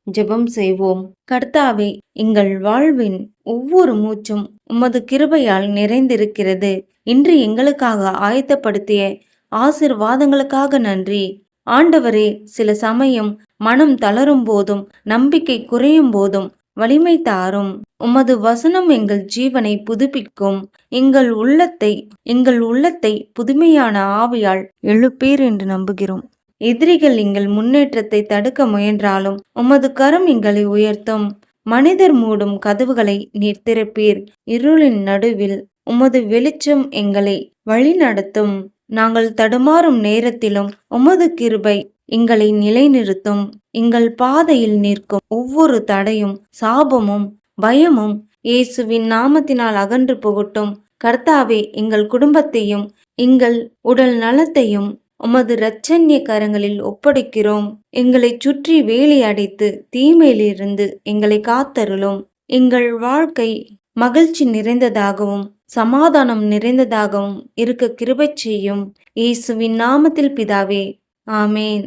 ஜெபம் செய்வோம். கர்த்தாவே, எங்கள் வாழ்வின் ஒவ்வொரு மூச்சும் உமது கிருபையால் நிறைந்திருக்கிறது. இன்று எங்களுக்காக ஆயத்தப்படுத்திய ஆசீர்வாதங்களுக்காக நன்றி. ஆண்டவரே, சில சமயம் மனம் தளரும் போதும் நம்பிக்கை குறையும் போதும் வலிமை தாரும். உமது வசனம் எங்கள் ஜீவனை புதுப்பிக்கும். எங்கள் உள்ளத்தை புதுமையான ஆவியால் எழுப்பீர் என்று நம்புகிறோம். எதிரிகள் எங்கள் முன்னேற்றத்தை தடுக்க முயன்றாலும் உமது கரம் எங்களை உயர்த்தும். மனிதர் மூடும் கதவுகளை நீர் திறப்பீர். இருளின் நடுவில் உமது வெளிச்சம் எங்களை வழிநடத்தும். நாங்கள் தடுமாறும் நேரத்திலும் உமது கிருபை எங்களை நிலைநிறுத்தும். எங்கள் பாதையில் நிற்கும் ஒவ்வொரு தடையும் சாபமும் பயமும் இயேசுவின் நாமத்தினால் அகன்று போகட்டும். கர்த்தாவே, எங்கள் குடும்பத்தையும் எங்கள் உடல் நலத்தையும் உமது இரட்சண்ய கரங்களில் ஒப்படைக்கிறோம். எங்களை சுற்றி வேலி அடைத்து தீமையிலிருந்து எங்களை காத்தருளும். எங்கள் வாழ்க்கை மகிழ்ச்சி நிறைந்ததாகவும் சமாதானம் நிறைந்ததாகவும் இருக்க கிருபை செய்யும். இயேசுவின் நாமத்தில் பிதாவே, ஆமேன்.